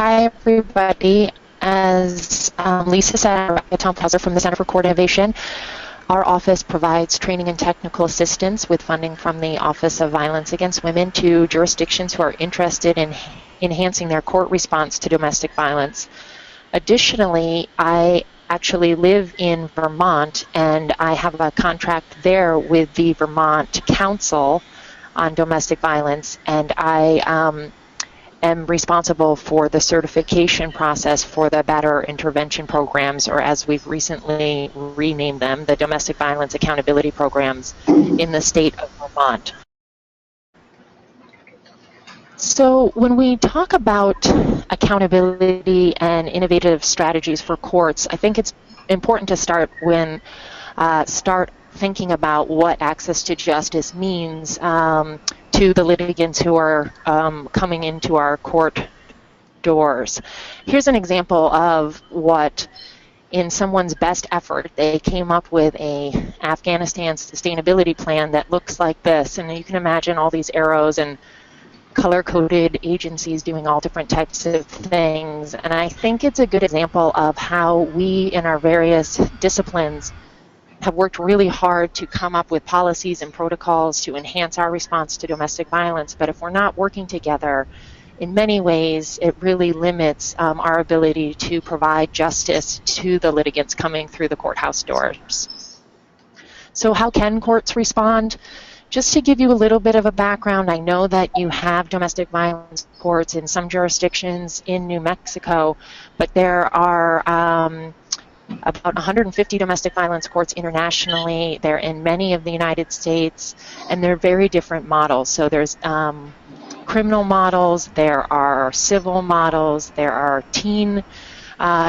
Hi, everybody. As Lisa said, I'm Hauser from the Center for Court Innovation. Our office provides training and technical assistance with funding from the Office of Violence Against Women to jurisdictions who are interested in enhancing their court response to domestic violence. Additionally, I actually live in Vermont, and I have a contract there with the Vermont Council on Domestic Violence, and I am responsible for the certification process for the Better Intervention Programs, or as we've recently renamed them, the Domestic Violence Accountability Programs in the state of Vermont. So when we talk about accountability and innovative strategies for courts, I think it's important to start thinking about what access to justice means to the litigants who are coming into our court doors. Here's an example of what, in someone's best effort, they came up with a Afghanistan sustainability plan that looks like this, and you can imagine all these arrows and color-coded agencies doing all different types of things. And I think it's a good example of how we in our various disciplines have worked really hard to come up with policies and protocols to enhance our response to domestic violence. But if we're not working together, in many ways, it really limits our ability to provide justice to the litigants coming through the courthouse doors. So how can courts respond? Just to give you a little bit of a background, I know that you have domestic violence courts in some jurisdictions in New Mexico, but there are about 150 domestic violence courts internationally. They're in many of the United States, and they're very different models. So there's criminal models, there are civil models, there are teen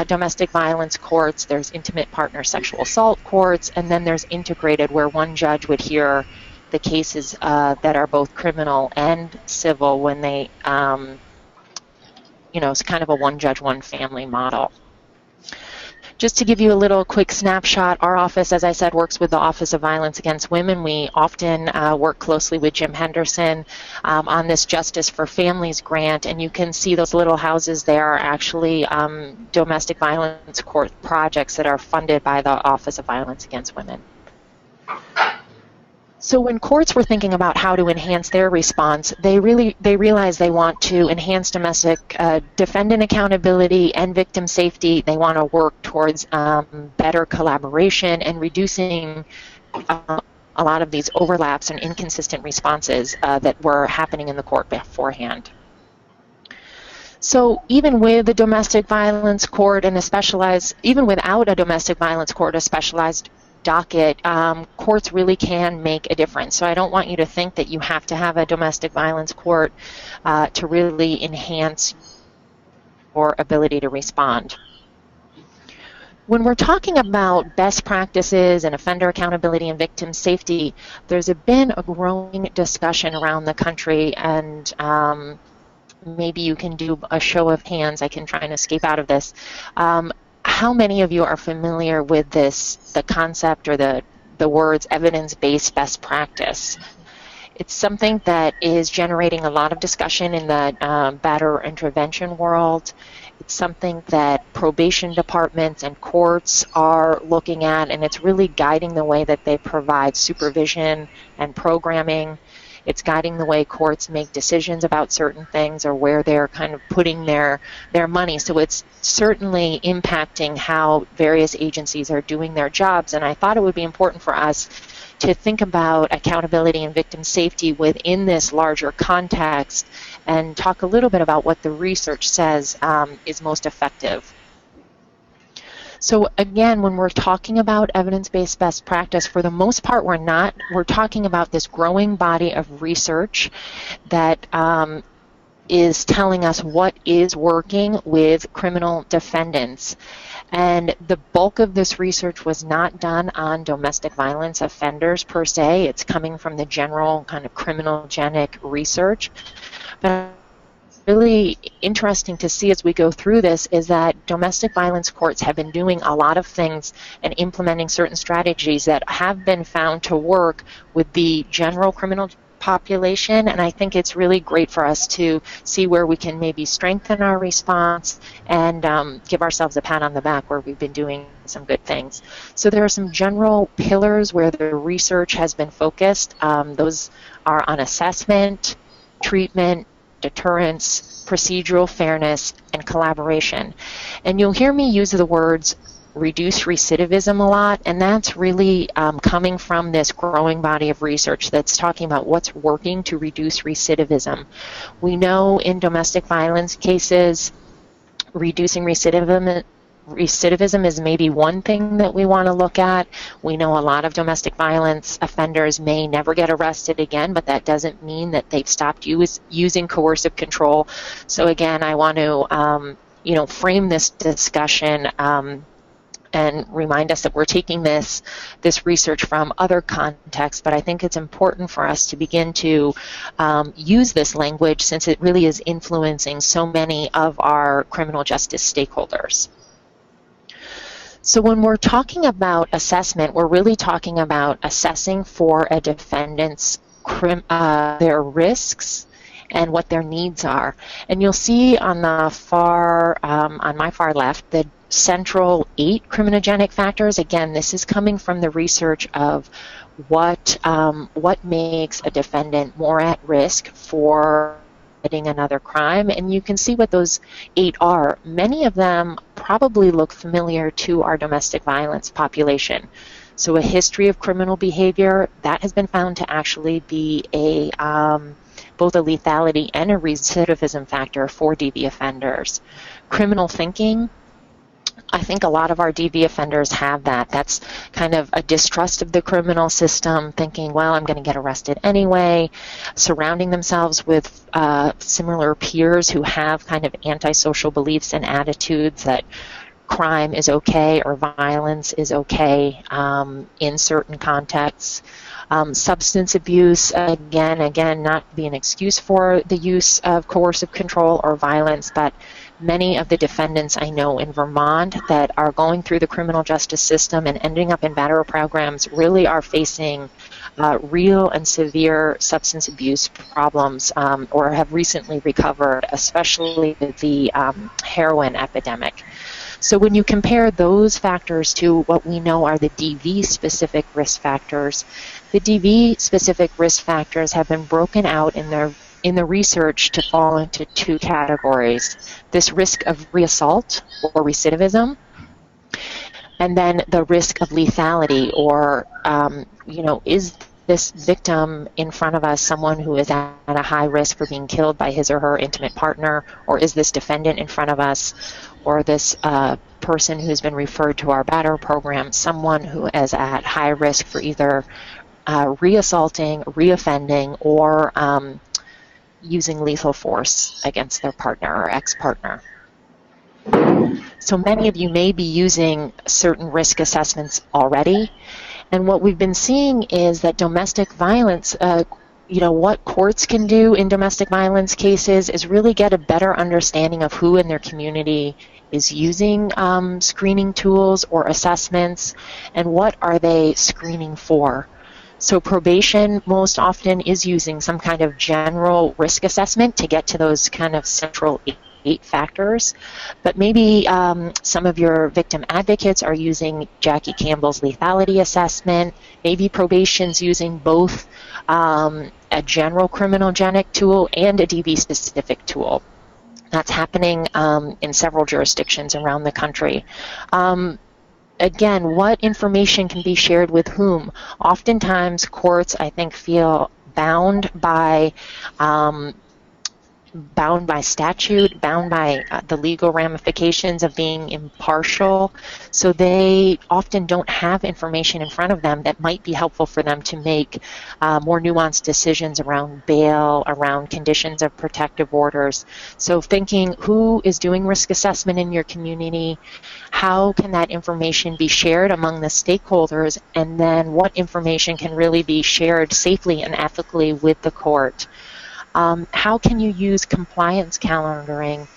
domestic violence courts, there's intimate partner sexual assault courts, and then there's integrated, where one judge would hear the cases that are both criminal and civil when they, it's kind of a one judge, one family model. Just to give you a little quick snapshot, our office, as I said, works with the Office of Violence Against Women. We often work closely with Jim Henderson on this Justice for Families grant, and you can see those little houses there are actually domestic violence court projects that are funded by the Office of Violence Against Women. So when courts were thinking about how to enhance their response, they realized they want to enhance domestic defendant accountability and victim safety. They want to work towards better collaboration and reducing a lot of these overlaps and inconsistent responses that were happening in the court beforehand. So even with a domestic violence court and even without a domestic violence court, a specialized docket, courts really can make a difference. So I don't want you to think that you have to have a domestic violence court to really enhance your ability to respond. When we're talking about best practices and offender accountability and victim safety, there's been a growing discussion around the country, and maybe you can do a show of hands. I can try and escape out of this. How many of you are familiar with the concept or the words evidence-based best practice? It's something that is generating a lot of discussion in the better intervention world. It's something that probation departments and courts are looking at, and it's really guiding the way that they provide supervision and programming. It's guiding the way courts make decisions about certain things or where they're kind of putting their money. So it's certainly impacting how various agencies are doing their jobs. And I thought it would be important for us to think about accountability and victim safety within this larger context and talk a little bit about what the research says is most effective. So again, when we're talking about evidence-based best practice, for the most part, we're talking about this growing body of research that is telling us what is working with criminal defendants. And the bulk of this research was not done on domestic violence offenders per se. It's coming from the general kind of criminogenic research. But really interesting to see as we go through this is that domestic violence courts have been doing a lot of things and implementing certain strategies that have been found to work with the general criminal population, and I think it's really great for us to see where we can maybe strengthen our response and give ourselves a pat on the back where we've been doing some good things. So there are some general pillars where the research has been focused. Those are on assessment, treatment, deterrence, procedural fairness, and collaboration. And you'll hear me use the words reduce recidivism a lot, and that's really coming from this growing body of research that's talking about what's working to reduce recidivism. We know in domestic violence cases, reducing recidivism is maybe one thing that we want to look at. We know a lot of domestic violence offenders may never get arrested again, but that doesn't mean that they've stopped using coercive control. So again, I want to frame this discussion and remind us that we're taking this research from other contexts, but I think it's important for us to begin to use this language since it really is influencing so many of our criminal justice stakeholders. So when we're talking about assessment, we're really talking about assessing for a defendant's their risks and what their needs are. And you'll see on the on my far left, the central 8 criminogenic factors. Again, this is coming from the research of what makes a defendant more at risk for committing another crime, and you can see what those 8 are. Many of them probably look familiar to our domestic violence population. So a history of criminal behavior, that has been found to actually be both a lethality and a recidivism factor for DV offenders. Criminal thinking, I think a lot of our DV offenders have that. That's kind of a distrust of the criminal system, thinking, well, I'm going to get arrested anyway, surrounding themselves with similar peers who have kind of antisocial beliefs and attitudes that crime is okay or violence is okay in certain contexts. Substance abuse, again, not be an excuse for the use of coercive control or violence, but many of the defendants I know in Vermont that are going through the criminal justice system and ending up in batterer programs really are facing real and severe substance abuse problems or have recently recovered, especially with the heroin epidemic. So when you compare those factors to what we know are the DV-specific risk factors, the DV-specific risk factors have been broken out in the research to fall into 2 categories. This risk of reassault or recidivism, and then the risk of lethality or, is this victim in front of us someone who is at a high risk for being killed by his or her intimate partner, or is this defendant in front of us, or this person who's been referred to our batterer program, someone who is at high risk for either reassaulting, reoffending, or using lethal force against their partner or ex-partner. So many of you may be using certain risk assessments already, and what we've been seeing is that domestic violence, what courts can do in domestic violence cases is really get a better understanding of who in their community is using screening tools or assessments, and what are they screening for. So probation most often is using some kind of general risk assessment to get to those kind of central 8 factors, but maybe some of your victim advocates are using Jackie Campbell's lethality assessment. Maybe probation's using both a general criminogenic tool and a DV-specific tool. That's happening in several jurisdictions around the country. Again, what information can be shared with whom? Oftentimes, courts, I think, feel bound by statute, bound by the legal ramifications of being impartial. So they often don't have information in front of them that might be helpful for them to make more nuanced decisions around bail, around conditions of protective orders. So thinking who is doing risk assessment in your community, how can that information be shared among the stakeholders, and then what information can really be shared safely and ethically with the court. How can you use compliance calendaring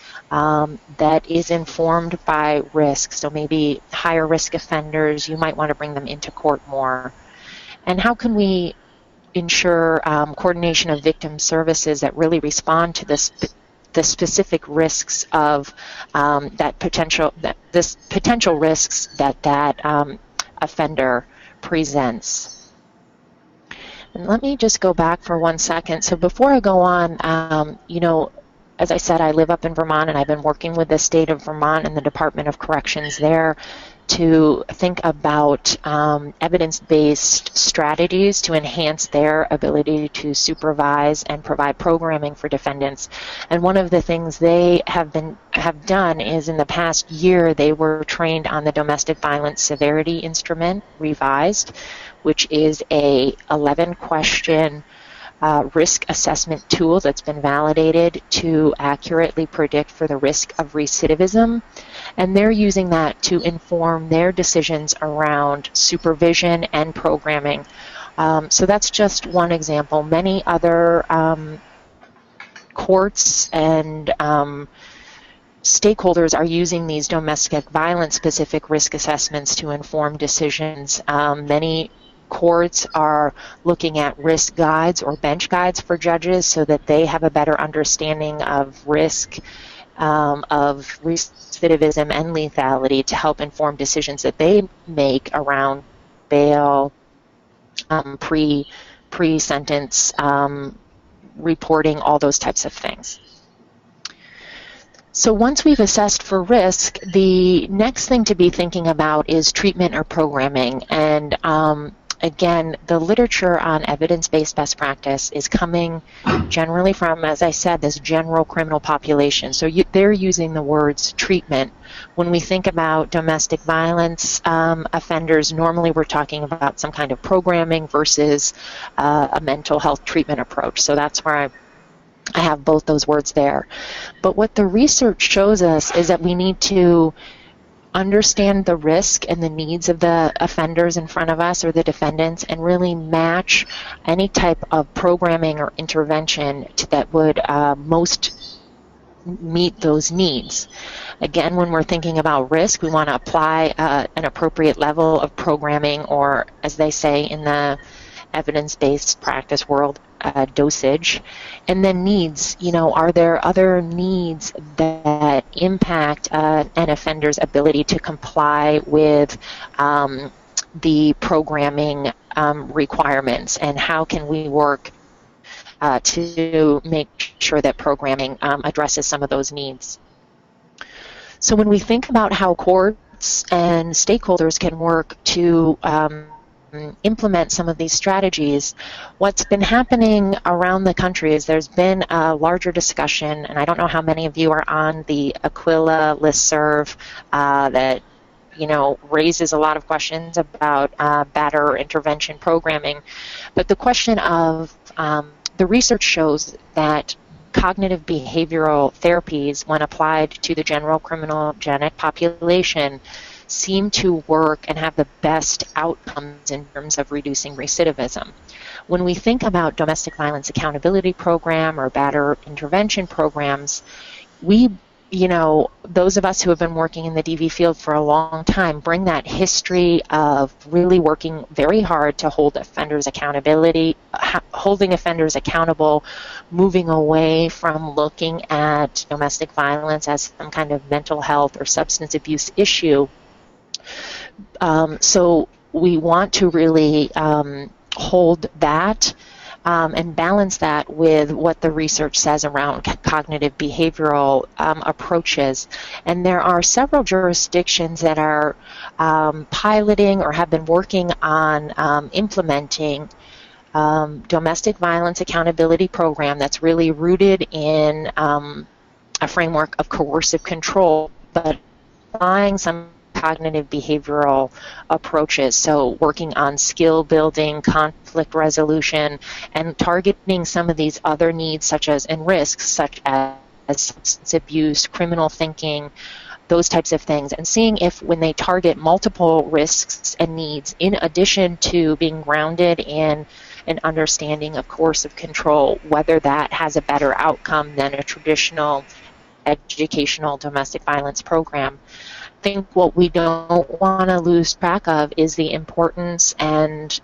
that is informed by risk? So maybe higher risk offenders, you might want to bring them into court more. And how can we ensure coordination of victim services that really respond to the specific risks of this potential risks that offender presents. And let me just go back for 1 second. So before I go on, you know, as I said, I live up in Vermont, and I've been working with the state of Vermont and the Department of Corrections there to think about evidence-based strategies to enhance their ability to supervise and provide programming for defendants. And one of the things they have done is, in the past year, they were trained on the Domestic Violence Severity Instrument, revised, which is a 11-question risk assessment tool that's been validated to accurately predict for the risk of recidivism. And they're using that to inform their decisions around supervision and programming. So that's just one example. Many other courts and stakeholders are using these domestic violence specific risk assessments to inform decisions. Many courts are looking at risk guides or bench guides for judges so that they have a better understanding of risk of recidivism and lethality to help inform decisions that they make around bail, pre-sentence reporting, all those types of things. So once we've assessed for risk, the next thing to be thinking about is treatment or programming. And again, the literature on evidence-based best practice is coming generally from, as I said, this general criminal population. So they're using the words treatment. When we think about domestic violence offenders, normally we're talking about some kind of programming versus a mental health treatment approach. So that's where I have both those words there. But what the research shows us is that we need to understand the risk and the needs of the offenders in front of us or the defendants, and really match any type of programming or intervention that would most meet those needs. Again, when we're thinking about risk, we want to apply an appropriate level of programming, or as they say in the evidence-based practice world, dosage. And then needs, you know, are there other needs that impact an offender's ability to comply with the programming requirements, and how can we work to make sure that programming addresses some of those needs? So when we think about how courts and stakeholders can work to implement some of these strategies, what's been happening around the country is there's been a larger discussion, and I don't know how many of you are on the Aquila listserv that, you know, raises a lot of questions about better intervention programming. But the question of the research shows that cognitive behavioral therapies, when applied to the general criminogenic population, seem to work and have the best outcomes in terms of reducing recidivism. When we think about domestic violence accountability program or better intervention programs, we, you know, those of us who have been working in the DV field for a long time bring that history of really working very hard to hold offenders holding offenders accountable, moving away from looking at domestic violence as some kind of mental health or substance abuse issue. So we want to really hold that and balance that with what the research says around cognitive behavioral approaches. And there are several jurisdictions that are piloting or have been working on implementing domestic violence accountability program that's really rooted in a framework of coercive control, but applying some cognitive behavioral approaches, so working on skill building, conflict resolution, and targeting some of these other needs and risks such as substance abuse, criminal thinking, those types of things, and seeing if when they target multiple risks and needs, in addition to being grounded in an understanding of coercive control, whether that has a better outcome than a traditional educational domestic violence program. I think what we don't want to lose track of is the importance and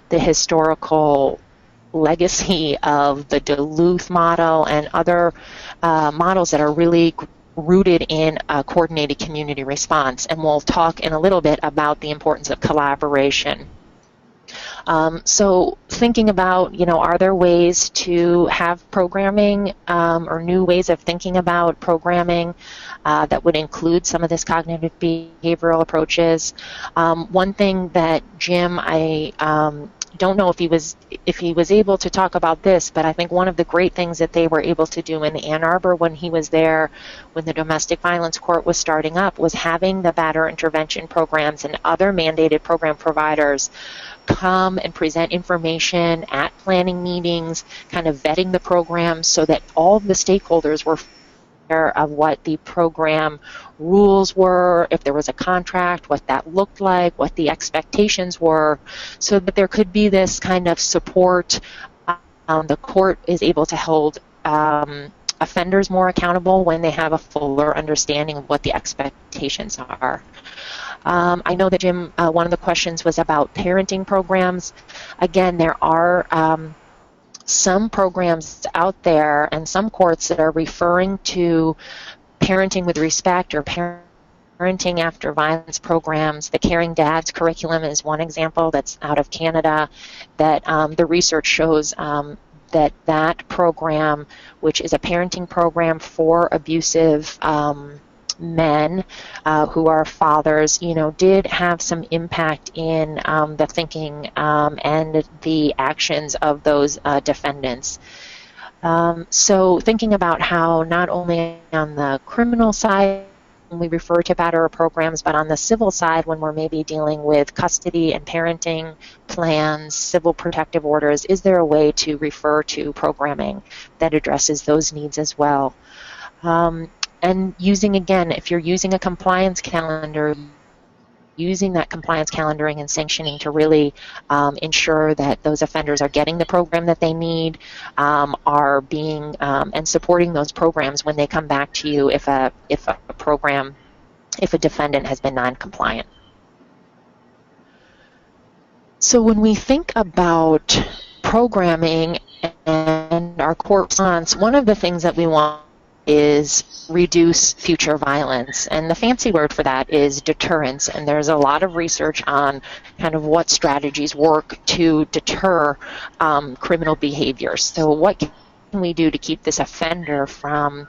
the historical legacy of the Duluth model and other models that are really rooted in a coordinated community response. And we'll talk in a little bit about the importance of collaboration. So thinking about, are there ways to have programming or new ways of thinking about programming that would include some of this cognitive behavioral approaches? One thing that Jim, I don't know if he was able to talk about this, but I think one of the great things that they were able to do in Ann Arbor when he was there, when the domestic violence court was starting up, was having the batterer intervention programs and other mandated program providers come and present information at planning meetings, kind of vetting the program so that all the stakeholders were aware of what the program rules were, if there was a contract, what that looked like, what the expectations were, so that there could be this kind of support. The court is able to hold offenders more accountable when they have a fuller understanding of what the expectations are. I know that, Jim, one of the questions was about parenting programs. Again, there are some programs out there and some courts that are referring to parenting with respect or parenting after violence programs. The Caring Dads curriculum is one example that's out of Canada that the research shows that program, which is a parenting program for abusive men who are fathers, did have some impact in the thinking and the actions of those defendants. So thinking about how not only on the criminal side when we refer to batterer programs, but on the civil side when we're maybe dealing with custody and parenting plans, civil protective orders, is there a way to refer to programming that addresses those needs as well? And using, again, if you're using a compliance calendar, using that compliance calendaring and sanctioning to really ensure that those offenders are getting the program that they need, are being and supporting those programs when they come back to you if a defendant has been non-compliant. So when we think about programming and our court response, one of the things that we want is reduce future violence. And the fancy word for that is deterrence. And there's a lot of research on kind of what strategies work to deter criminal behavior. So what can we do to keep this offender from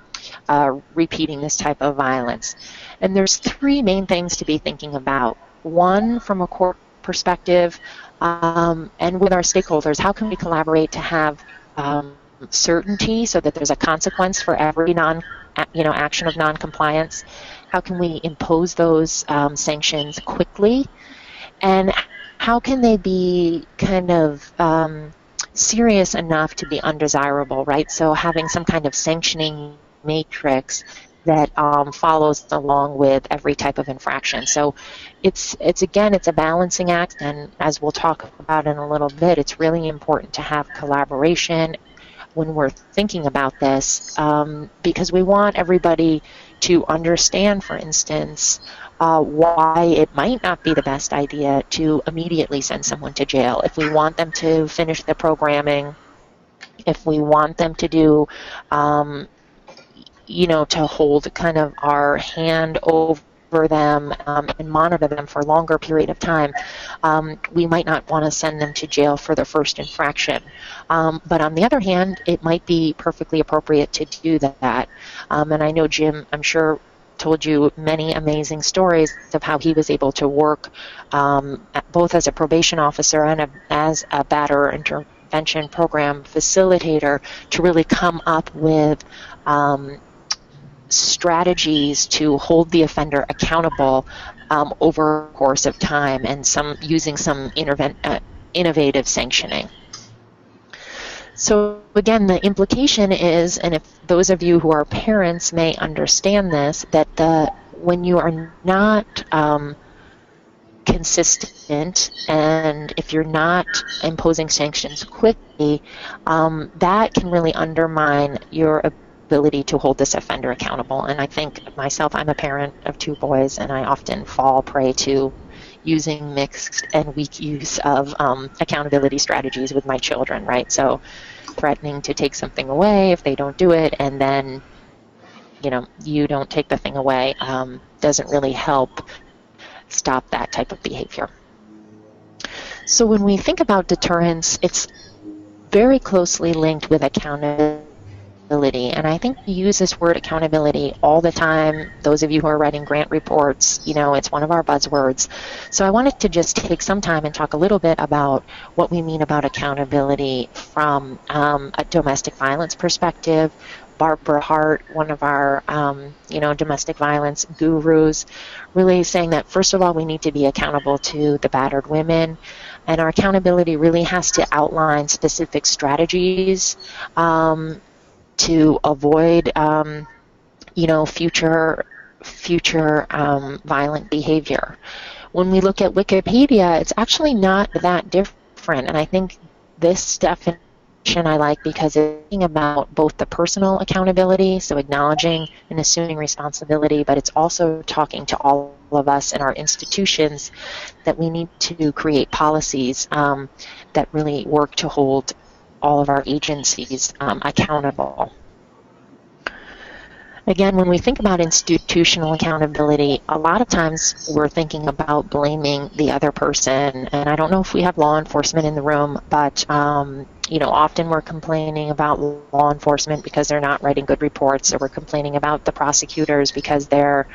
repeating this type of violence? And there's three main things to be thinking about. One, from a court perspective, and with our stakeholders, how can we collaborate to have certainty so that there's a consequence for every action of non-compliance? How can we impose those sanctions quickly? And how can they be kind of serious enough to be undesirable, right? So having some kind of sanctioning matrix that follows along with every type of infraction. So it's a balancing act, and as we'll talk about in a little bit, it's really important to have collaboration when we're thinking about this, because we want everybody to understand, for instance, why it might not be the best idea to immediately send someone to jail. If we want them to finish the programming, if we want them to do, to hold kind of our hand over them and monitor them for a longer period of time, we might not want to send them to jail for the first infraction. But on the other hand, it might be perfectly appropriate to do that. And I know Jim, I'm sure, told you many amazing stories of how he was able to work both as a probation officer and as a batterer intervention program facilitator to really come up with strategies to hold the offender accountable over a course of time, and using some innovative sanctioning. So again, the implication is, and if those of you who are parents may understand this, that when you are not consistent, and if you're not imposing sanctions quickly, that can really undermine your ability to hold this offender accountable. And I think myself, I'm a parent of two boys, and I often fall prey to, using mixed and weak use of accountability strategies with my children, right? So threatening to take something away if they don't do it, and then, you know, you don't take the thing away, doesn't really help stop that type of behavior. So when we think about deterrence, it's very closely linked with accountability. And I think we use this word accountability all the time. Those of you who are writing grant reports, you know, it's one of our buzzwords. So I wanted to just take some time and talk a little bit about what we mean about accountability from a domestic violence perspective. Barbara Hart, one of our, you know, domestic violence gurus, really saying that, first of all, we need to be accountable to the battered women. And our accountability really has to outline specific strategies to avoid, you know, future violent behavior. When we look at Wikipedia, it's actually not that different, and I think this definition I like because it's thinking about both the personal accountability, so acknowledging and assuming responsibility, but it's also talking to all of us in our institutions that we need to create policies that really work to hold all of our agencies accountable. Again, when we think about institutional accountability, a lot of times we're thinking about blaming the other person. And I don't know if we have law enforcement in the room, but you know, often we're complaining about law enforcement because they're not writing good reports, or we're complaining about the prosecutors because they're,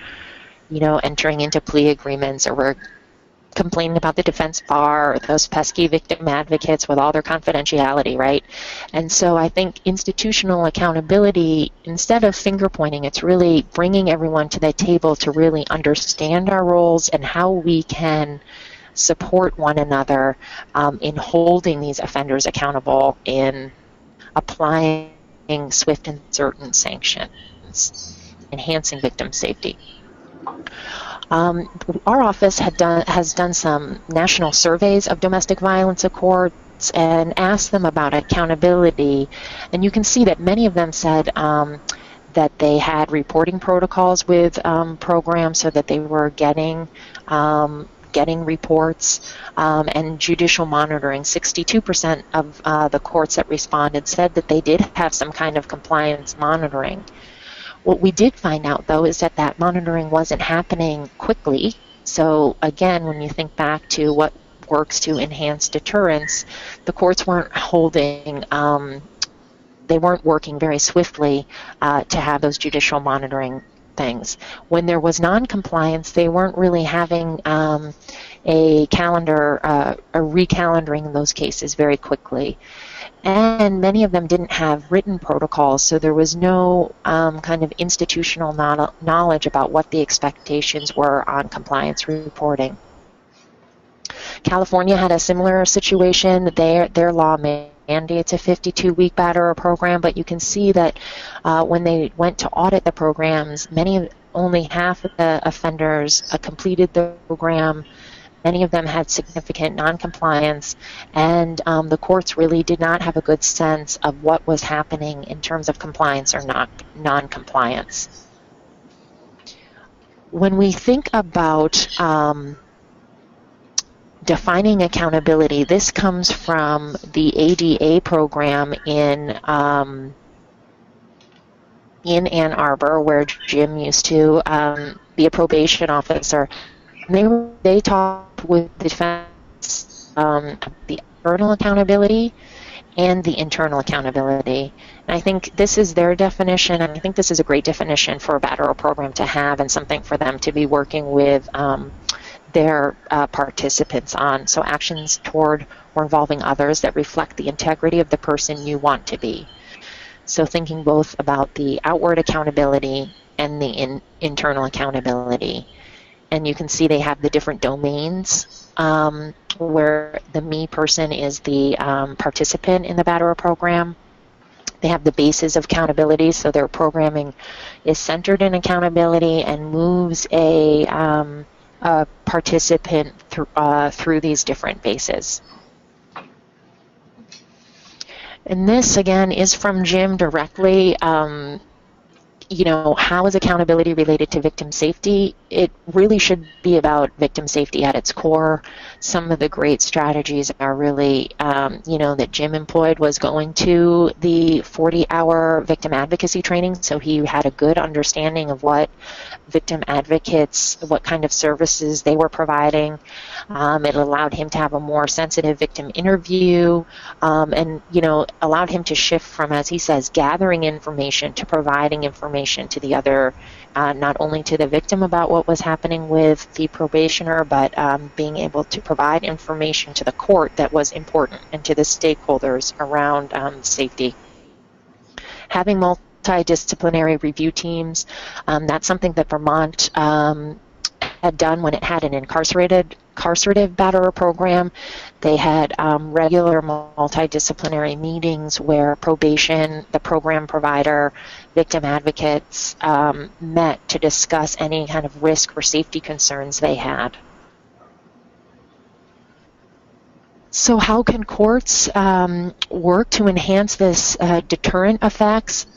you know, entering into plea agreements, or we're complaining about the defense bar, or those pesky victim advocates with all their confidentiality, right? And so I think institutional accountability, instead of finger pointing, it's really bringing everyone to the table to really understand our roles and how we can support one another in holding these offenders accountable, in applying swift and certain sanctions, enhancing victim safety. Our office has done some national surveys of domestic violence courts and asked them about accountability, and you can see that many of them said that they had reporting protocols with programs so that they were getting reports, and judicial monitoring. 62% of the courts that responded said that they did have some kind of compliance monitoring. What we did find out, though, is that that monitoring wasn't happening quickly. So again, when you think back to what works to enhance deterrence, the courts weren't holding, they weren't working very swiftly to have those judicial monitoring things. When there was non-compliance, they weren't really having a calendar, a recalendering those cases very quickly. And many of them didn't have written protocols, so there was no kind of institutional knowledge about what the expectations were on compliance reporting. California had a similar situation. Their law mandates a 52-week batterer program, but you can see that when they went to audit the programs, only half of the offenders completed the program. Many of them had significant non-compliance, and the courts really did not have a good sense of what was happening in terms of compliance or non-compliance. When we think about defining accountability, this comes from the ADA program in Ann Arbor, where Jim used to be a probation officer. They talked with the defense the external accountability and the internal accountability. And I think this is their definition, and I think this is a great definition for a batterer program to have, and something for them to be working with their participants on. So actions toward or involving others that reflect the integrity of the person you want to be. So thinking both about the outward accountability and the internal accountability. And you can see they have the different domains where the me person is the participant in the batterer program. They have the bases of accountability, so their programming is centered in accountability and moves a participant through these different bases. And this, again, is from Jim directly. how is accountability related to victim safety? It really should be about victim safety at its core. Some of the great strategies are really, that Jim employed was going to the 40-hour victim advocacy training, so he had a good understanding of what victim advocates, what kind of services they were providing. It allowed him to have a more sensitive victim interview, and allowed him to shift from, as he says, gathering information to providing information to the other, not only to the victim about what was happening with the probationer, but being able to provide information to the court that was important and to the stakeholders around safety. Having multidisciplinary review teams, that's something that Vermont had done when it had an carcerative batterer program. They had regular multidisciplinary meetings where probation, the program provider, victim advocates met to discuss any kind of risk or safety concerns they had. So how can courts work to enhance this deterrent effects?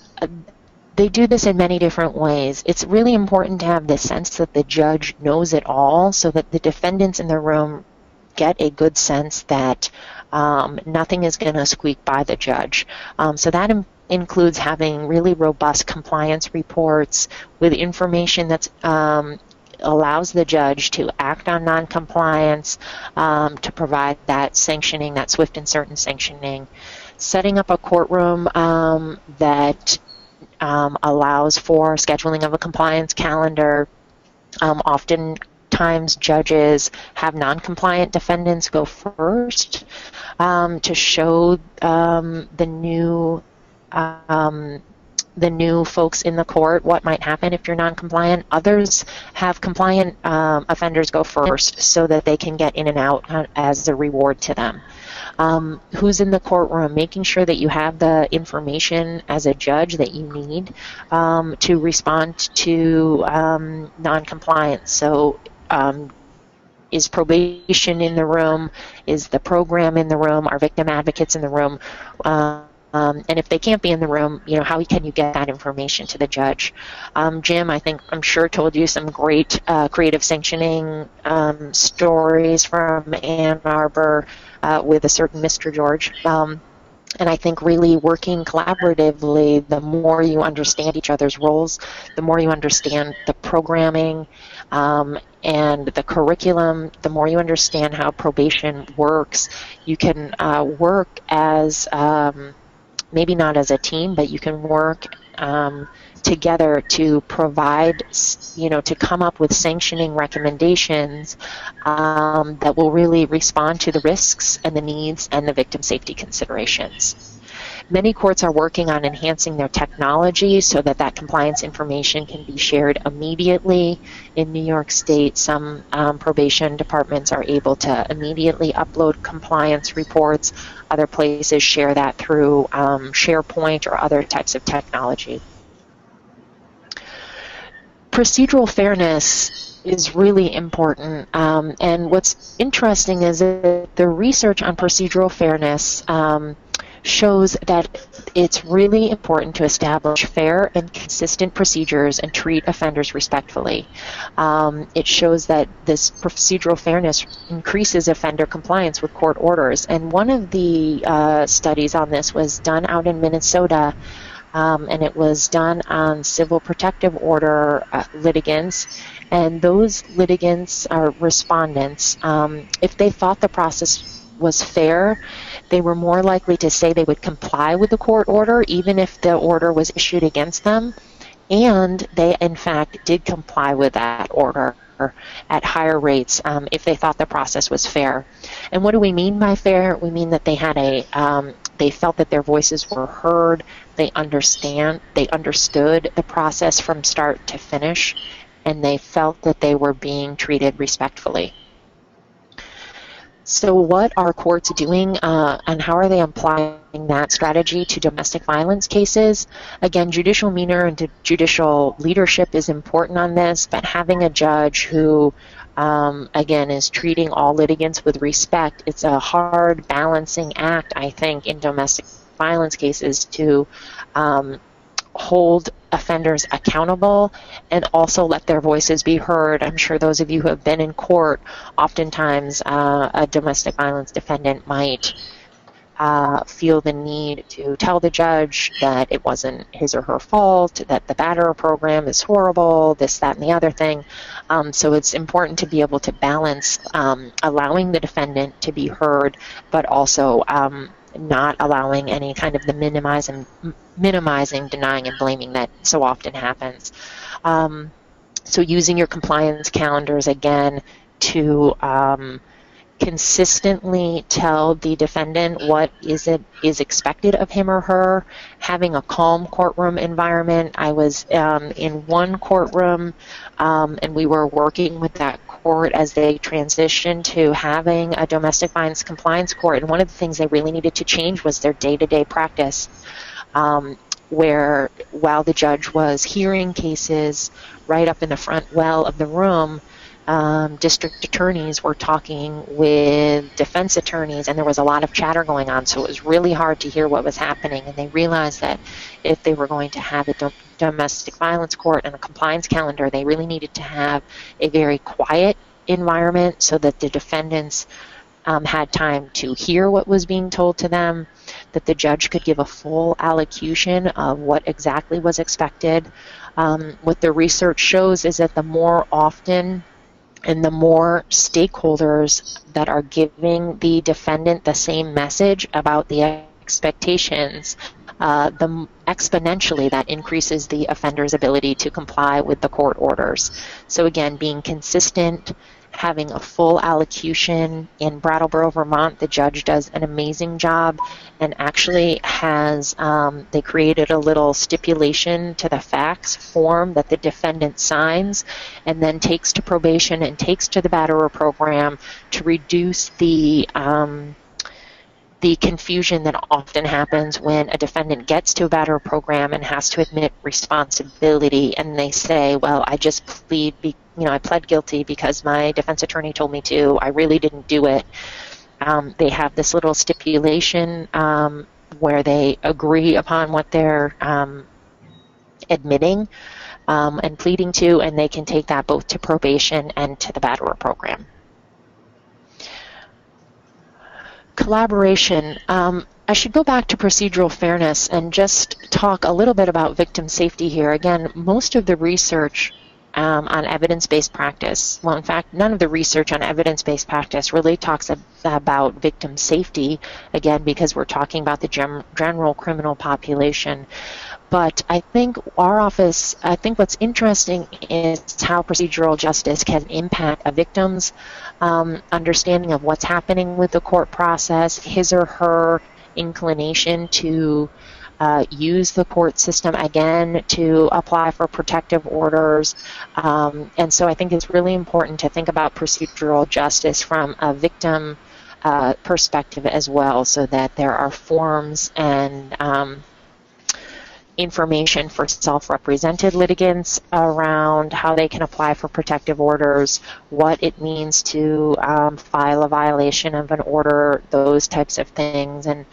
They do this in many different ways. It's really important to have the sense that the judge knows it all, so that the defendants in the room get a good sense that nothing is going to squeak by the judge. So that includes having really robust compliance reports with information that allows the judge to act on noncompliance, to provide that sanctioning, that swift and certain sanctioning. Setting up a courtroom that allows for scheduling of a compliance calendar. Oftentimes judges have non-compliant defendants go first to show the new folks in the court what might happen if you're non-compliant. Others have compliant offenders go first so that they can get in and out as a reward to them. Who's in the courtroom, making sure that you have the information as a judge that you need to respond to non-compliance. So is probation in the room? Is the program in the room? Are victim advocates in the room? And if they can't be in the room, how can you get that information to the judge? Jim, I'm sure told you some great creative sanctioning stories from Ann Arbor with a certain Mr. George. And I think really working collaboratively, the more you understand each other's roles, the more you understand the programming and the curriculum, the more you understand how probation works, you can work as maybe not as a team, but you can work together to provide, to come up with sanctioning recommendations that will really respond to the risks and the needs and the victim safety considerations. Many courts are working on enhancing their technology so that that compliance information can be shared immediately. In New York State, some probation departments are able to immediately upload compliance reports. Other places share that through SharePoint or other types of technology. Procedural fairness is really important, and what's interesting is that the research on procedural fairness shows that it's really important to establish fair and consistent procedures and treat offenders respectfully. It shows that this procedural fairness increases offender compliance with court orders. And one of the studies on this was done out in Minnesota, and it was done on civil protective order litigants. And those litigants or respondents, if they thought the process was fair, they were more likely to say they would comply with the court order, even if the order was issued against them. And they, in fact, did comply with that order at higher rates if they thought the process was fair. And what do we mean by fair? We mean that they had they felt that their voices were heard, they understood the process from start to finish, and they felt that they were being treated respectfully. So what are courts doing and how are they applying that strategy to domestic violence cases? Again, judicial demeanor and judicial leadership is important on this, but having a judge who, again, is treating all litigants with respect, it's a hard balancing act, I think, in domestic violence cases to hold offenders accountable and also let their voices be heard. I'm sure those of you who have been in court, oftentimes a domestic violence defendant might feel the need to tell the judge that it wasn't his or her fault, that the batterer program is horrible, this, that, and the other thing. So it's important to be able to balance allowing the defendant to be heard, but also not allowing any kind of the minimizing, denying, and blaming that so often happens. So using your compliance calendars, again, to consistently tell the defendant what is expected of him or her, having a calm courtroom environment. I was in one courtroom and we were working with that court as they transitioned to having a domestic violence compliance court, and one of the things they really needed to change was their day-to-day practice, where while the judge was hearing cases right up in the front well of the room, district attorneys were talking with defense attorneys, and there was a lot of chatter going on, so it was really hard to hear what was happening. And they realized that if they were going to have a domestic violence court and a compliance calendar, they really needed to have a very quiet environment so that the defendants had time to hear what was being told to them, that the judge could give a full allocution of what exactly was expected. What the research shows is that the more often and the more stakeholders that are giving the defendant the same message about the expectations, the exponentially that increases the offender's ability to comply with the court orders. So again, being consistent, having a full allocution. In Brattleboro, Vermont, the judge does an amazing job and actually has, they created a little stipulation to the facts form that the defendant signs and then takes to probation and takes to the batterer program to reduce the confusion that often happens when a defendant gets to a batterer program and has to admit responsibility, and they say, well, I just I pled guilty because my defense attorney told me to. I really didn't do it. They have this little stipulation where they agree upon what they're admitting and pleading to, and they can take that both to probation and to the batterer program. Collaboration. I should go back to procedural fairness and just talk a little bit about victim safety here. Again, most of the research on evidence-based practice, well, in fact, none of the research on evidence-based practice really talks about victim safety, again, because we're talking about the general criminal population. But I think our office, I think what's interesting is how procedural justice can impact a victim's understanding of what's happening with the court process, his or her inclination to use the court system again to apply for protective orders. And so I think it's really important to think about procedural justice from a victim perspective as well, so that there are forms and information for self-represented litigants around how they can apply for protective orders, what it means to file a violation of an order, those types of things. And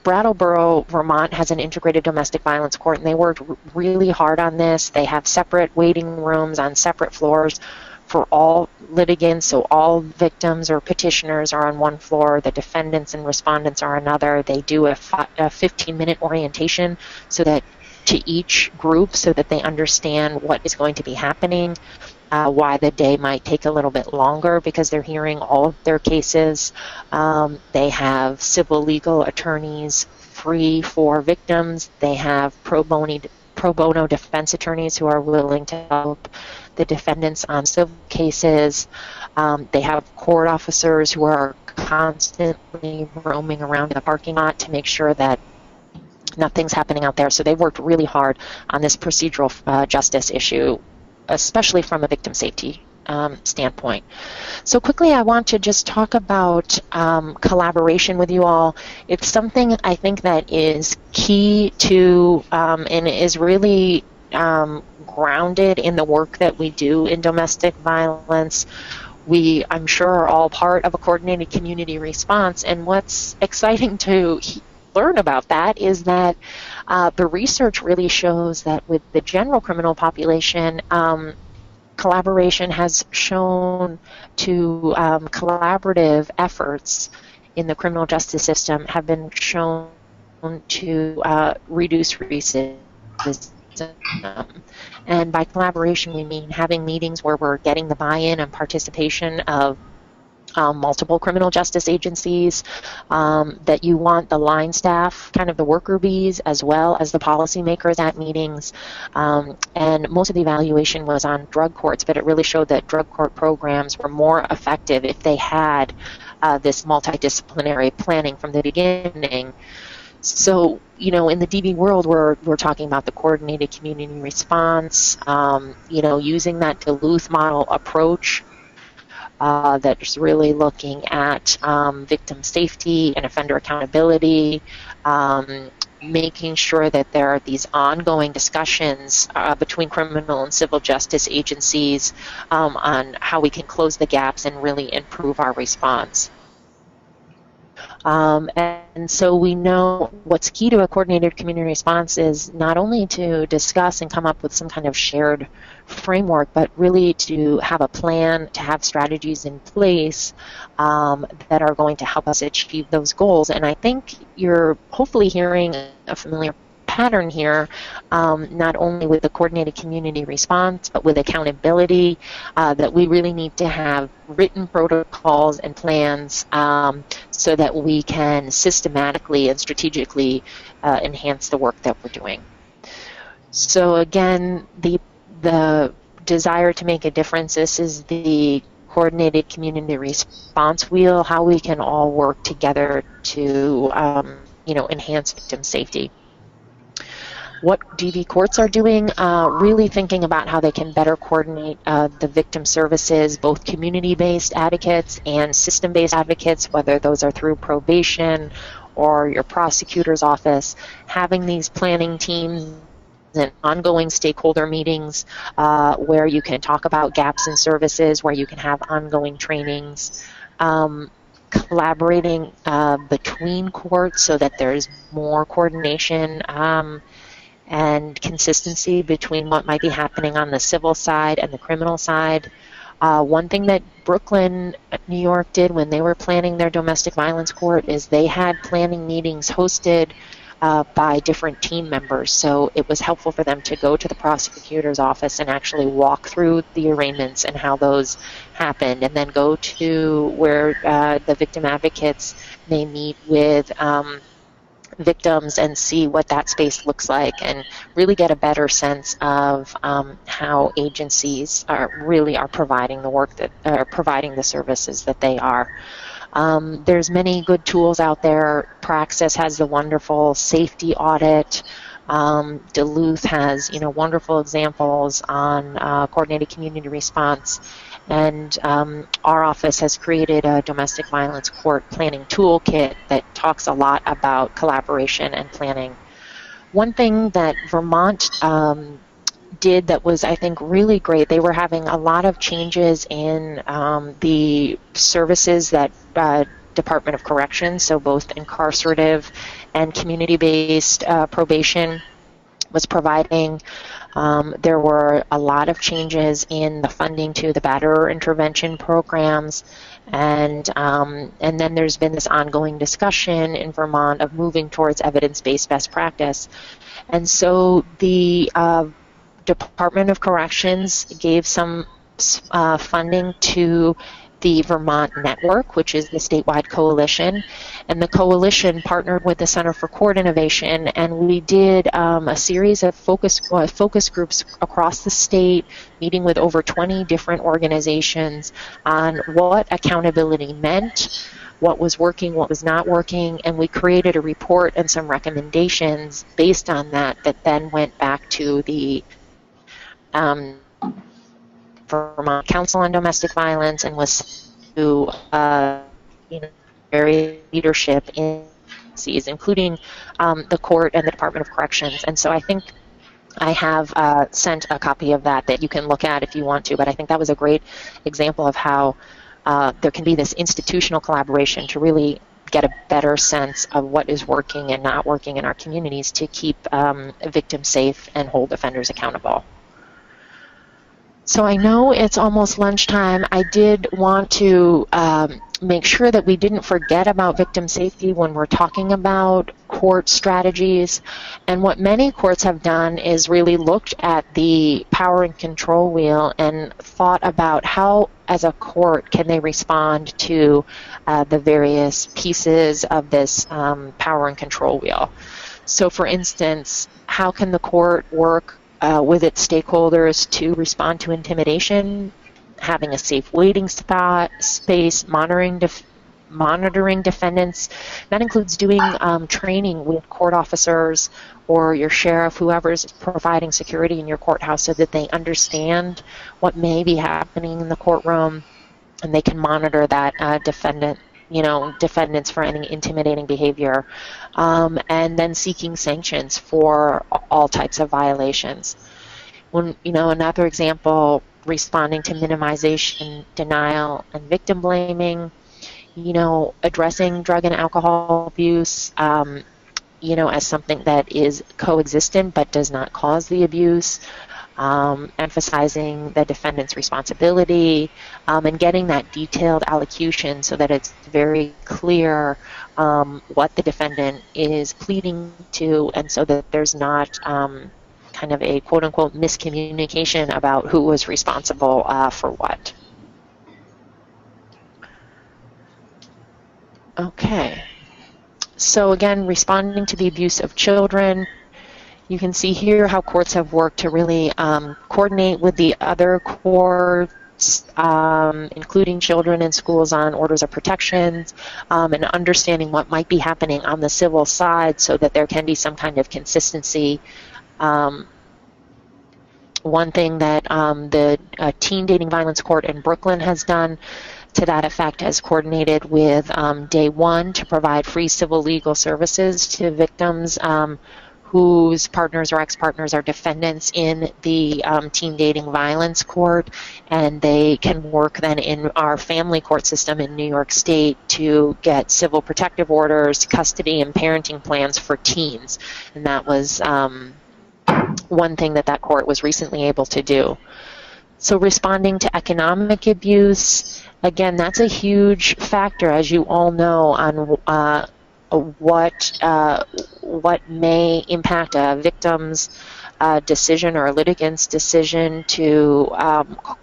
Brattleboro, Vermont has an integrated domestic violence court, and they worked really hard on this. They have separate waiting rooms on separate floors for all litigants, so all victims or petitioners are on one floor, the defendants and respondents are another. They do a 15-minute orientation so that to each group so that they understand what is going to be happening, why the day might take a little bit longer because they're hearing all of their cases. They have civil legal attorneys free for victims. They have pro bono defense attorneys who are willing to help the defendants on civil cases. They have court officers who are constantly roaming around in the parking lot to make sure that nothing's happening out there. So they've worked really hard on this procedural justice issue, especially from a victim safety standpoint. So quickly, I want to just talk about collaboration with you all. It's something I think that is key to and is really grounded in the work that we do in domestic violence. We, I'm sure, are all part of a coordinated community response, and what's exciting to learn about that is that the research really shows that with the general criminal population, collaboration has shown to collaborative efforts in the criminal justice system have been shown to reduce recidivism. And by collaboration, we mean having meetings where we're getting the buy-in and participation of multiple criminal justice agencies, that you want the line staff, kind of the worker bees, as well as the policymakers at meetings. And most of the evaluation was on drug courts, but it really showed that drug court programs were more effective if they had this multidisciplinary planning from the beginning. So, in the DV world, we're talking about the coordinated community response, using that Duluth model approach that's really looking at victim safety and offender accountability, making sure that there are these ongoing discussions between criminal and civil justice agencies on how we can close the gaps and really improve our response. And so we know what's key to a coordinated community response is not only to discuss and come up with some kind of shared framework, but really to have a plan, to have strategies in place that are going to help us achieve those goals. And I think you're hopefully hearing a familiar pattern here, not only with the coordinated community response, but with accountability, that we really need to have written protocols and plans so that we can systematically and strategically enhance the work that we're doing. So again, the desire to make a difference, this is the coordinated community response wheel, how we can all work together to enhance victim safety. What DV courts are doing, really thinking about how they can better coordinate the victim services, both community-based advocates and system-based advocates, whether those are through probation or your prosecutor's office, having these planning teams and ongoing stakeholder meetings where you can talk about gaps in services, where you can have ongoing trainings, collaborating between courts so that there's more coordination and consistency between what might be happening on the civil side and the criminal side. One thing that Brooklyn, New York did when they were planning their domestic violence court is they had planning meetings hosted by different team members. So it was helpful for them to go to the prosecutor's office and actually walk through the arraignments and how those happened, and then go to where the victim advocates may meet with victims and see what that space looks like, and really get a better sense of how agencies are providing the work that are providing the services that they are. There's many good tools out there. Praxis has the wonderful safety audit. Duluth has wonderful examples on coordinated community response. And our office has created a domestic violence court planning toolkit that talks a lot about collaboration and planning. One thing that Vermont did that was, I think, really great, they were having a lot of changes in the services that Department of Corrections, so both incarcerative and community-based probation, was providing. There were a lot of changes in the funding to the batterer intervention programs, and then there's been this ongoing discussion in Vermont of moving towards evidence-based best practice. And so the Department of Corrections gave some funding to the Vermont Network, which is the statewide coalition, and the coalition partnered with the Center for Court Innovation, and we did a series of focus groups across the state, meeting with over 20 different organizations on what accountability meant, what was working, what was not working, and we created a report and some recommendations based on that then went back to the Vermont Council on Domestic Violence and was to very leadership in agencies, including the court and the Department of Corrections. And so I think I have sent a copy of that you can look at if you want to, but I think that was a great example of how there can be this institutional collaboration to really get a better sense of what is working and not working in our communities to keep victims safe and hold offenders accountable. So I know it's almost lunchtime. I did want to make sure that we didn't forget about victim safety when we're talking about court strategies. And what many courts have done is really looked at the power and control wheel and thought about how, as a court, can they respond to the various pieces of this power and control wheel. So for instance, how can the court work with its stakeholders to respond to intimidation, having a safe waiting space, monitoring defendants. That includes doing training with court officers or your sheriff, whoever's providing security in your courthouse, so that they understand what may be happening in the courtroom and they can monitor that defendants for any intimidating behavior, and then seeking sanctions for all types of violations. Another example, responding to minimization, denial, and victim blaming, addressing drug and alcohol abuse, as something that is coexistent but does not cause the abuse, emphasizing the defendant's responsibility, and getting that detailed allocution so that it's very clear what the defendant is pleading to, and so that there's not kind of a quote-unquote miscommunication about who was responsible for what. Okay. So again, responding to the abuse of children. You can see here how courts have worked to really coordinate with the other courts, including children in schools, on orders of protection, and understanding what might be happening on the civil side so that there can be some kind of consistency. One thing that the Teen Dating Violence Court in Brooklyn has done to that effect has coordinated with Day One to provide free civil legal services to victims whose partners or ex-partners are defendants in the teen dating violence court, and they can work then in our family court system in New York State to get civil protective orders, custody, and parenting plans for teens. And that was one thing that court was recently able to do. So responding to economic abuse, again, that's a huge factor, as you all know, on what may impact a victim's decision or a litigant's decision to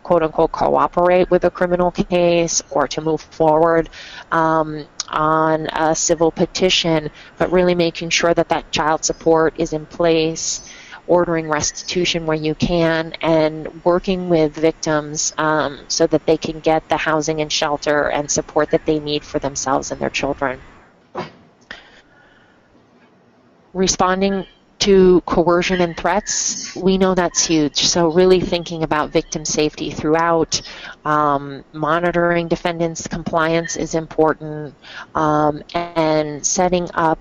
quote-unquote cooperate with a criminal case or to move forward on a civil petition, but really making sure that child support is in place, ordering restitution where you can, and working with victims so that they can get the housing and shelter and support that they need for themselves and their children. Responding to coercion and threats, we know that's huge. So really thinking about victim safety throughout, monitoring defendants' compliance is important, and setting up,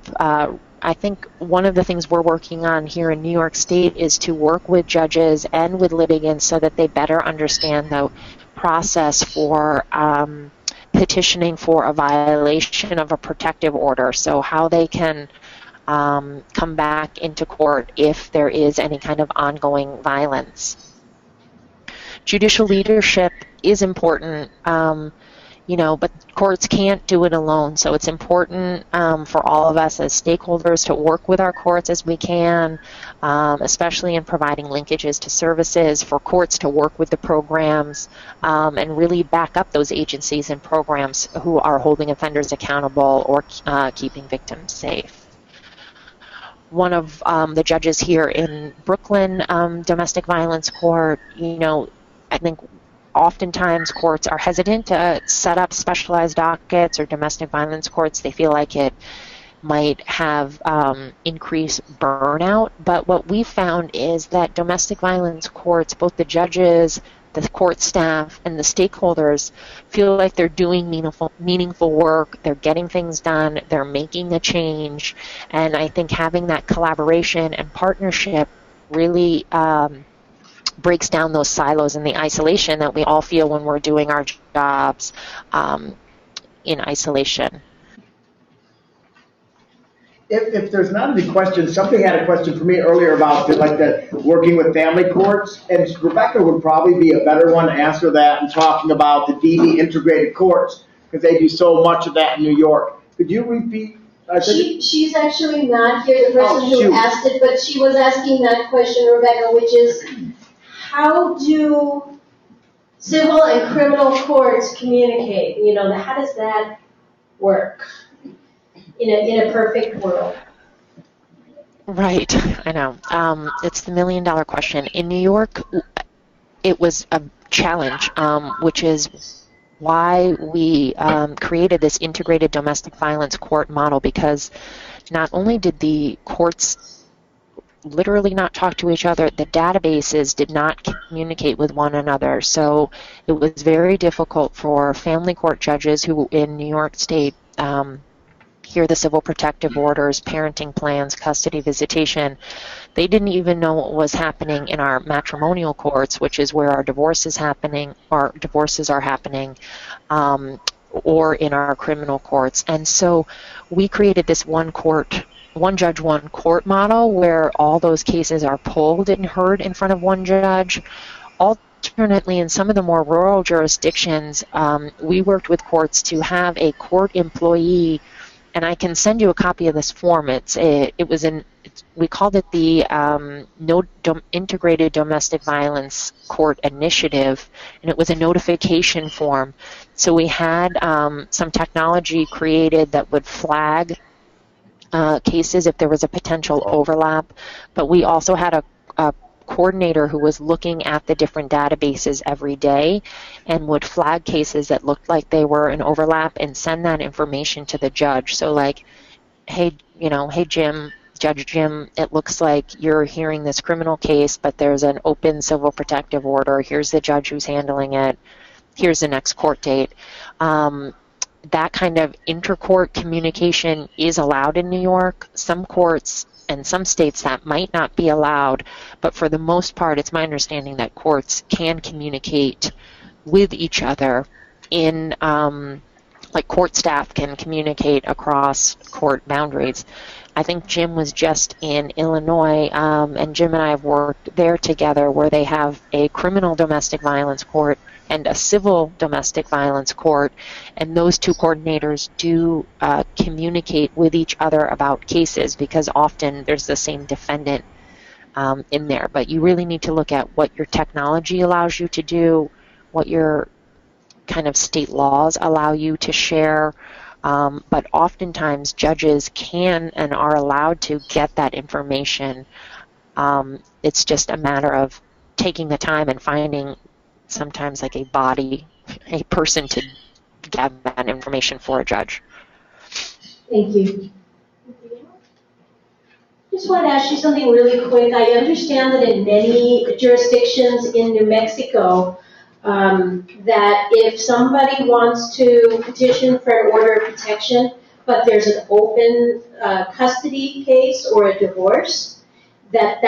I think one of the things we're working on here in New York State is to work with judges and with litigants so that they better understand the process for petitioning for a violation of a protective order, so how they can come back into court if there is any kind of ongoing violence. Judicial leadership is important, but courts can't do it alone. So it's important for all of us as stakeholders to work with our courts as we can, especially in providing linkages to services, for courts to work with the programs and really back up those agencies and programs who are holding offenders accountable or keeping victims safe. One of the judges here in Brooklyn Domestic Violence Court, I think oftentimes courts are hesitant to set up specialized dockets or domestic violence courts. They feel like it might have increased burnout. But what we found is that domestic violence courts, both the judges, the court staff, and the stakeholders feel like they're doing meaningful work, they're getting things done, they're making a change, and I think having that collaboration and partnership really breaks down those silos and the isolation that we all feel when we're doing our jobs in isolation. If there's not any questions, somebody had a question for me earlier about the working with family courts, and Rebecca would probably be a better one to answer that and talking about the DV integrated courts because they do so much of that in New York. Could you repeat? She's actually not here, the person who asked it, but she was asking that question, Rebecca, which is, how do civil and criminal courts communicate? You know, how does that work in a perfect world? Right, I know. It's the $1,000,000 question. In New York, it was a challenge, which is why we created this integrated domestic violence court model, because not only did the courts literally not talk to each other, the databases did not communicate with one another. So it was very difficult for family court judges who in New York State hear the civil protective orders, parenting plans, custody visitation. They didn't even know what was happening in our matrimonial courts, which is where our divorces are happening, or in our criminal courts. And so we created this one judge, one court model where all those cases are pulled and heard in front of one judge. Alternately, in some of the more rural jurisdictions, we worked with courts to have a court employee, and I can send you a copy of this form. We called it the Integrated Domestic Violence Court Initiative, and it was a notification form. So we had some technology created that would flag cases if there was a potential overlap, but we also had a coordinator who was looking at the different databases every day and would flag cases that looked like they were an overlap and send that information to the judge. So like, hey Jim, Judge Jim, it looks like you're hearing this criminal case, but there's an open civil protective order. Here's the judge who's handling it. Here's the next court date. That kind of intercourt communication is allowed in New York. Some courts and some states that might not be allowed, but for the most part, it's my understanding that courts can communicate with each other in, like court staff can communicate across court boundaries. I think Jim was just in Illinois, and Jim and I have worked there together where they have a criminal domestic violence court and a civil domestic violence court, and those two coordinators do communicate with each other about cases because often there's the same defendant in there. But you really need to look at what your technology allows you to do, what your kind of state laws allow you to share, but oftentimes judges can and are allowed to get that information. It's just a matter of taking the time and finding sometimes like a person to gather that information for a judge. Thank you. Just want to ask you something really quick. I understand that in many jurisdictions in New Mexico, that if somebody wants to petition for an order of protection, but there's an open custody case or a divorce, that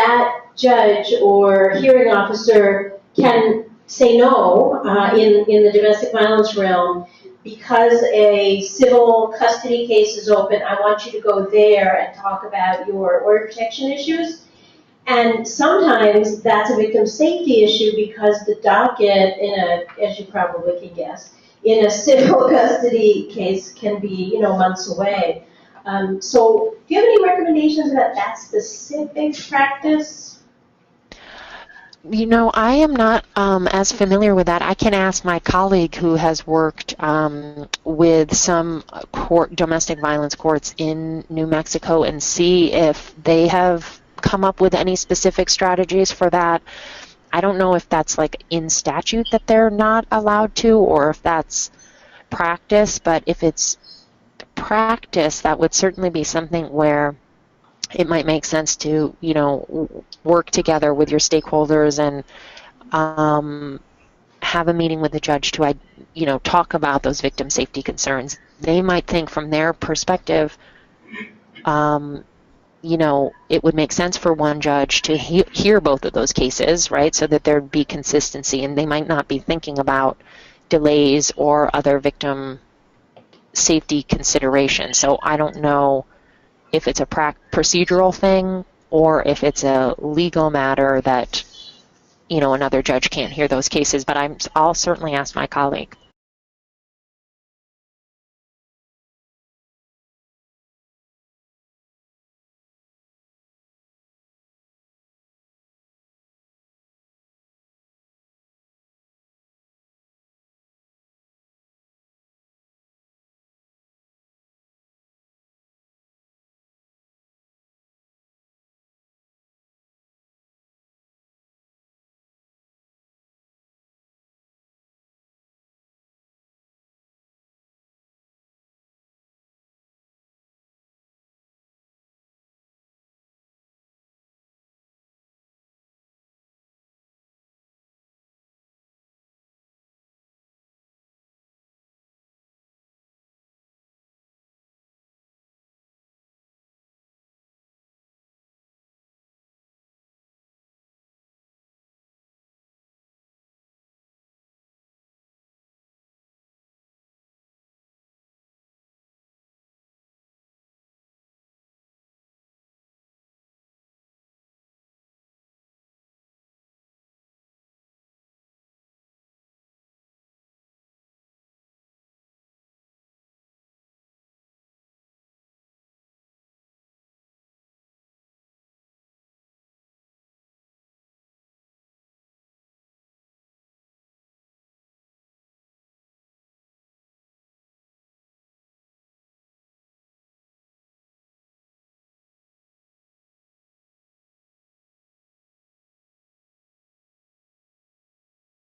judge or hearing officer can say no in the domestic violence realm because a civil custody case is open. I want you to go there and talk about your order of protection issues. And sometimes that's a victim safety issue because the docket as you probably can guess, in a civil custody case can be, months away. So do you have any recommendations about that specific practice? I am not as familiar with that. I can ask my colleague who has worked with some domestic violence courts in New Mexico and see if they have come up with any specific strategies for that. I don't know if that's like in statute that they're not allowed to or if that's practice, but if it's practice, that would certainly be something where it might make sense to, work together with your stakeholders and have a meeting with the judge to, talk about those victim safety concerns. They might think from their perspective, it would make sense for one judge to hear both of those cases, right, so that there'd be consistency, and they might not be thinking about delays or other victim safety considerations. So I don't know if it's a procedural thing or if it's a legal matter that, you know, another judge can't hear those cases. But I'll certainly ask my colleague.